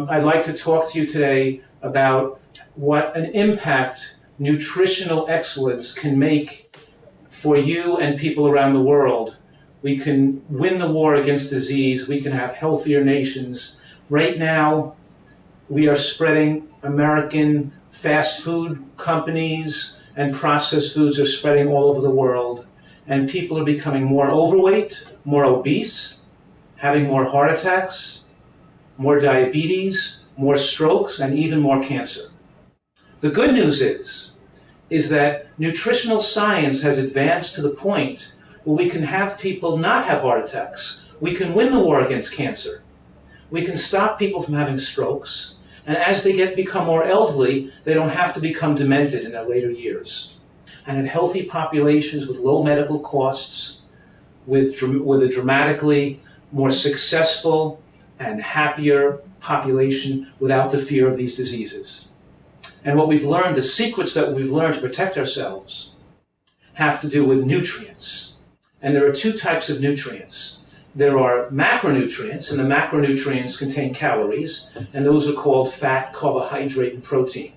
I'd like to talk to you today about what an impact nutritional excellence can make for you and people around the world. We can win the war against disease. We can have healthier nations. Right now, we are spreading American fast food companies and processed foods are spreading all over the world. And people are becoming more overweight, more obese, having more heart attacks, more diabetes, more strokes, and even more cancer. The good news is that nutritional science has advanced to the point where we can have people not have heart attacks. We can win the war against cancer. We can stop people from having strokes. And as they become more elderly, they don't have to become demented in their later years. And have healthy populations with low medical costs, with a dramatically more successful and happier population without the fear of these diseases. And what we've learned, the secrets that we've learned to protect ourselves, have to do with nutrients. And there are two types of nutrients. There are macronutrients, and the macronutrients contain calories, and those are called fat, carbohydrate, and protein.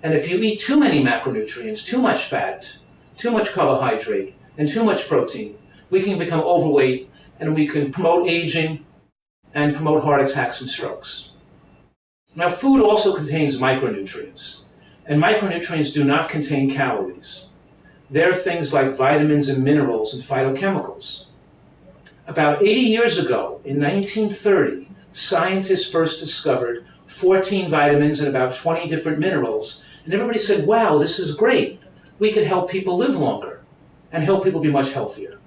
And if you eat too many macronutrients, too much fat, too much carbohydrate, and too much protein, we can become overweight, and we can promote aging and promote heart attacks and strokes. Now, food also contains micronutrients, and micronutrients do not contain calories. They're things like vitamins and minerals and phytochemicals. About 80 years ago, in 1930, scientists first discovered 14 vitamins and about 20 different minerals, and everybody said, wow, this is great. We can help people live longer and help people be much healthier.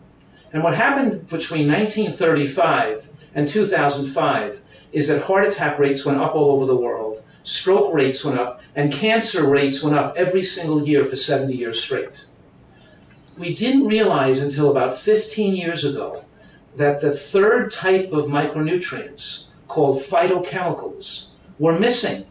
And what happened between 1935 and 2005 is that heart attack rates went up all over the world, stroke rates went up, and cancer rates went up every single year for 70 years straight. We didn't realize until about 15 years ago that the third type of micronutrients, called phytochemicals, were missing,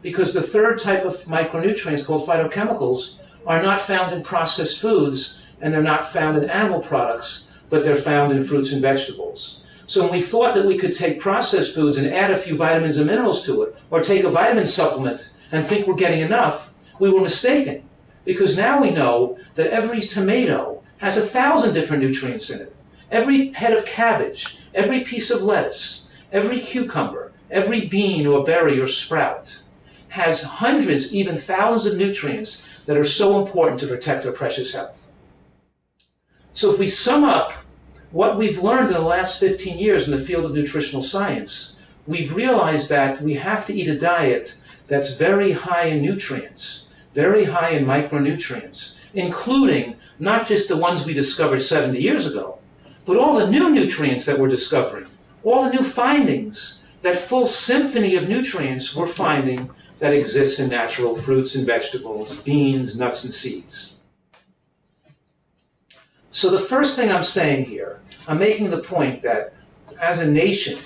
because the third type of micronutrients, called phytochemicals, are not found in processed foods, and they're not found in animal products, but they're found in fruits and vegetables. So when we thought that we could take processed foods and add a few vitamins and minerals to it, or take a vitamin supplement and think we're getting enough, we were mistaken. Because now we know that every tomato has 1,000 different nutrients in it. Every head of cabbage, every piece of lettuce, every cucumber, every bean or berry or sprout has hundreds, even thousands of nutrients that are so important to protect our precious health. So if we sum up what we've learned in the last 15 years in the field of nutritional science, we've realized that we have to eat a diet that's very high in nutrients, very high in micronutrients, including not just the ones we discovered 70 years ago, but all the new nutrients that we're discovering, all the new findings, that full symphony of nutrients we're finding that exists in natural fruits and vegetables, beans, nuts, and seeds. So the first thing I'm saying here, I'm making the point that as a nation,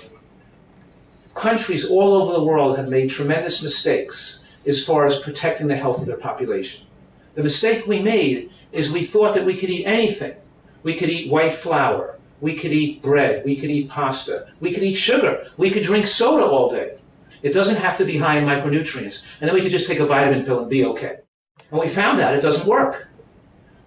countries all over the world have made tremendous mistakes as far as protecting the health of their population. The mistake we made is we thought that we could eat anything. We could eat white flour, we could eat bread, we could eat pasta, we could eat sugar, we could drink soda all day. It doesn't have to be high in micronutrients, and then we could just take a vitamin pill and be okay. And we found out it doesn't work.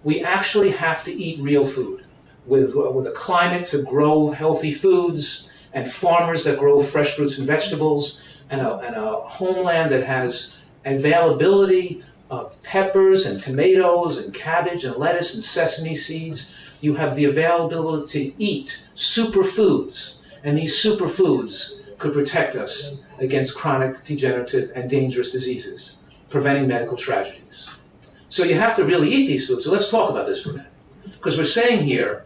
We actually have to eat real food with a climate to grow healthy foods, and farmers that grow fresh fruits and vegetables, and a homeland that has availability of peppers and tomatoes and cabbage and lettuce and sesame seeds. You have the availability to eat superfoods, and these superfoods could protect us against chronic, degenerative, and dangerous diseases, preventing medical tragedies. So you have to really eat these foods. So let's talk about this for a minute. Because we're saying here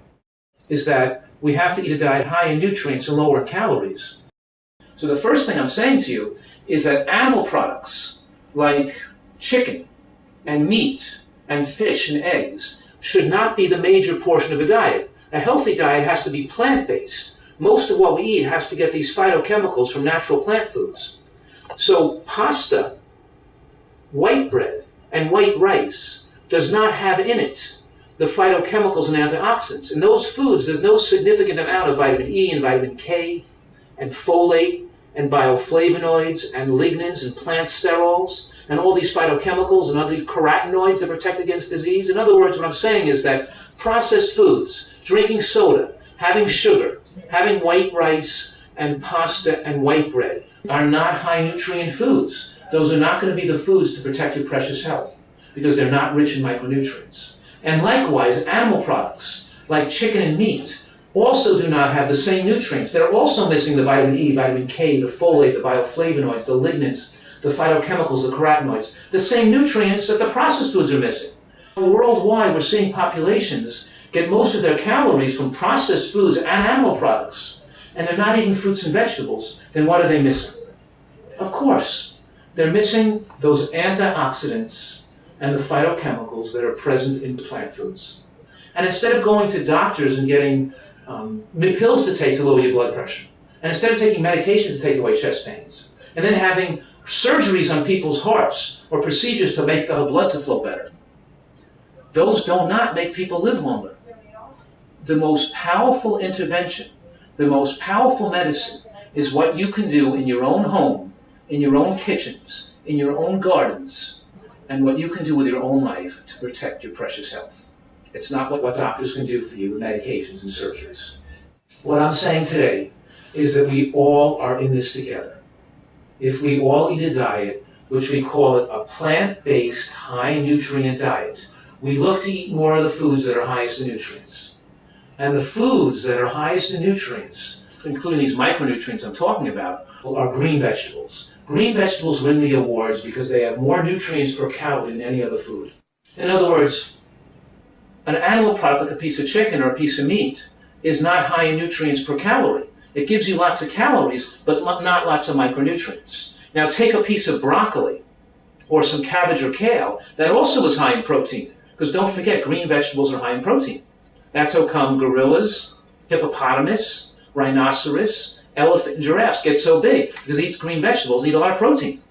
is that we have to eat a diet high in nutrients and lower in calories. So the first thing I'm saying to you is that animal products like chicken and meat and fish and eggs should not be the major portion of a diet. A healthy diet has to be plant-based. Most of what we eat has to get these phytochemicals from natural plant foods. So pasta, white bread, and white rice does not have in it the phytochemicals and antioxidants. In those foods, there's no significant amount of vitamin E and vitamin K and folate and bioflavonoids and lignins and plant sterols and all these phytochemicals and other carotenoids that protect against disease. In other words, what I'm saying is that processed foods, drinking soda, having sugar, having white rice and pasta and white bread are not high nutrient foods. Those are not going to be the foods to protect your precious health because they're not rich in micronutrients. And likewise, animal products like chicken and meat also do not have the same nutrients. They're also missing the vitamin E, vitamin K, the folate, the bioflavonoids, the lignins, the phytochemicals, the carotenoids, the same nutrients that the processed foods are missing. Worldwide, we're seeing populations get most of their calories from processed foods and animal products, and they're not eating fruits and vegetables. Then what are they missing? Of course, they're missing those antioxidants and the phytochemicals that are present in plant foods. And instead of going to doctors and getting pills to take to lower your blood pressure, and instead of taking medications to take away chest pains, and then having surgeries on people's hearts or procedures to make the blood to flow better, those do not make people live longer. The most powerful intervention, the most powerful medicine is what you can do in your own home, in your own kitchens, in your own gardens, and what you can do with your own life to protect your precious health. It's not what doctors can do for you with medications and surgeries. What I'm saying today is that we all are in this together. If we all eat a diet, which we call it a plant-based high-nutrient diet, we look to eat more of the foods that are highest in nutrients. And the foods that are highest in nutrients, including these micronutrients I'm talking about, are green vegetables. Green vegetables win the awards because they have more nutrients per calorie than any other food. In other words, an animal product like a piece of chicken or a piece of meat is not high in nutrients per calorie. It gives you lots of calories, but not lots of micronutrients. Now take a piece of broccoli or some cabbage or kale that also is high in protein, because don't forget, green vegetables are high in protein. That's how come gorillas, hippopotamus, rhinoceros, elephant, and giraffes get so big, because they eat green vegetables, they eat a lot of protein.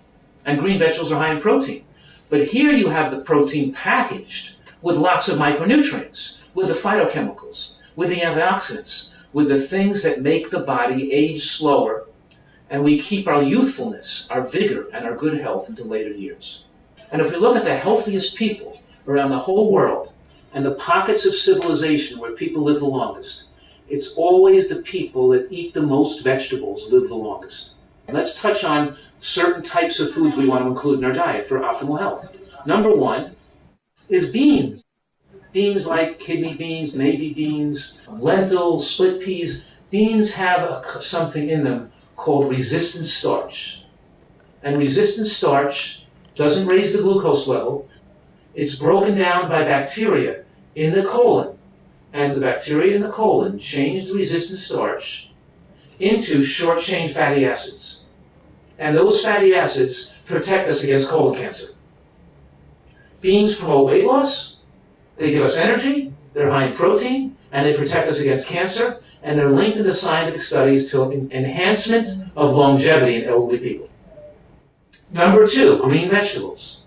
And green vegetables are high in protein. But here you have the protein packaged with lots of micronutrients, with the phytochemicals, with the antioxidants, with the things that make the body age slower, and we keep our youthfulness, our vigor, and our good health into later years. And if we look at the healthiest people around the whole world, and the pockets of civilization where people live the longest, it's always the people that eat the most vegetables live the longest. Let's touch on certain types of foods we want to include in our diet for optimal health. Number one is beans. Beans like kidney beans, navy beans, lentils, split peas. Beans have something in them called resistant starch. And resistant starch doesn't raise the glucose level. It's broken down by bacteria in the colon. And the bacteria in the colon change the resistant starch into short-chain fatty acids. And those fatty acids protect us against colon cancer. Beans promote weight loss, they give us energy, they're high in protein, and they protect us against cancer, and they're linked in the scientific studies to enhancement of longevity in elderly people. Number two, green vegetables.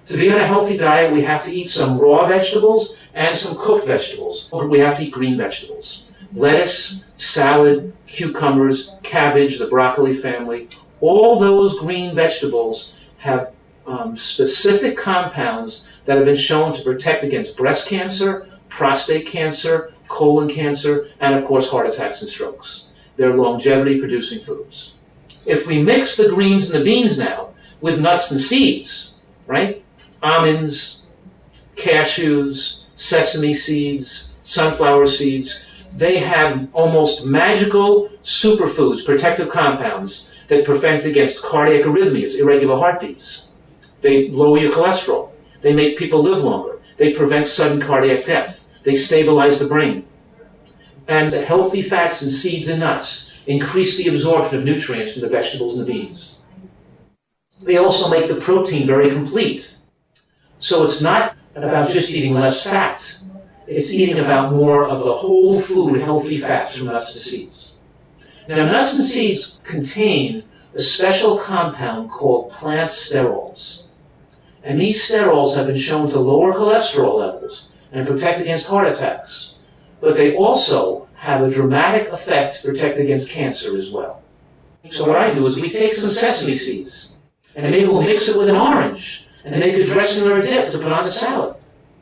To be on a healthy diet, we have to eat some raw vegetables and some cooked vegetables. We have to eat green vegetables. Lettuce, salad, cucumbers, cabbage, the broccoli family, all those green vegetables have specific compounds that have been shown to protect against breast cancer, prostate cancer, colon cancer, and of course heart attacks and strokes. They're longevity-producing foods. If we mix the greens and the beans now with nuts and seeds, right? Almonds, cashews, sesame seeds, sunflower seeds, they have almost magical superfoods, protective compounds that prevent against cardiac arrhythmias, irregular heartbeats. They lower your cholesterol. They make people live longer. They prevent sudden cardiac death. They stabilize the brain. And healthy fats and seeds and nuts increase the absorption of nutrients from the vegetables and the beans. They also make the protein very complete. So it's not about just eating less fat. It's eating about more of the whole food healthy fats from nuts to seeds. Now, nuts and seeds contain a special compound called plant sterols. And these sterols have been shown to lower cholesterol levels and protect against heart attacks. But they also have a dramatic effect to protect against cancer as well. So what I do is we take some sesame seeds, and maybe we'll mix it with an orange, and make a dressing or a dip to put on the salad,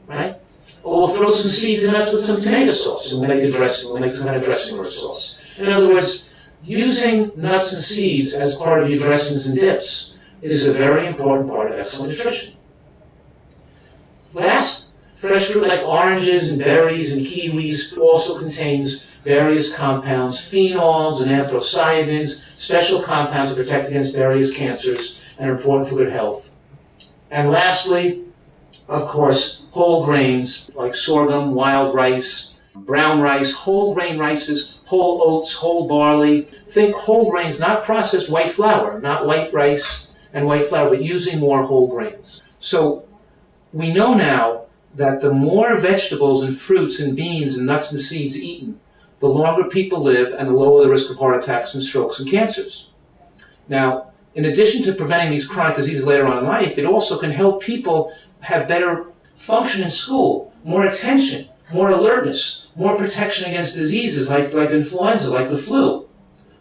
right? Or we'll throw some seeds and nuts with some tomato sauce, and we'll make a dressing, we'll make some kind of dressing or a sauce. In other words, using nuts and seeds as part of your dressings and dips is a very important part of excellent nutrition. Last, fresh fruit like oranges and berries and kiwis also contains various compounds, phenols and anthocyanins, special compounds that protect against various cancers and are important for good health. And lastly, of course, whole grains like sorghum, wild rice, brown rice, whole grain rices, whole oats, whole barley. Think whole grains, not processed white flour, not white rice and white flour, but using more whole grains. So we know now that the more vegetables and fruits and beans and nuts and seeds eaten, the longer people live and the lower the risk of heart attacks and strokes and cancers. Now, in addition to preventing these chronic diseases later on in life, it also can help people have better function in school, more attention, more alertness, more protection against diseases like influenza, like the flu.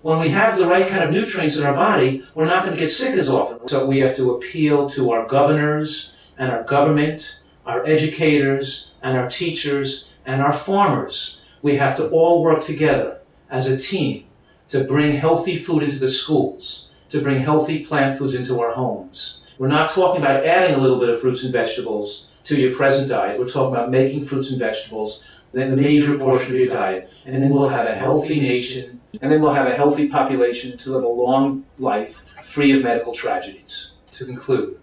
When we have the right kind of nutrients in our body, we're not going to get sick as often. So we have to appeal to our governors and our government, our educators and our teachers and our farmers. We have to all work together as a team to bring healthy food into the schools, to bring healthy plant foods into our homes. We're not talking about adding a little bit of fruits and vegetables to your present diet. We're talking about making fruits and vegetables the major portion of your diet. And then we'll have a healthy nation, and then we'll have a healthy population to live a long life free of medical tragedies. To conclude,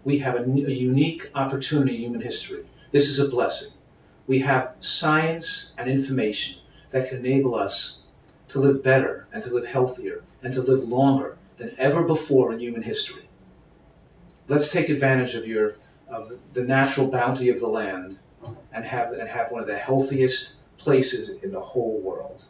we have a unique opportunity in human history. This is a blessing. We have science and information that can enable us to live better and to live healthier and to live longer than ever before in human history. Let's take advantage of the natural bounty of the land and have one of the healthiest places in the whole world.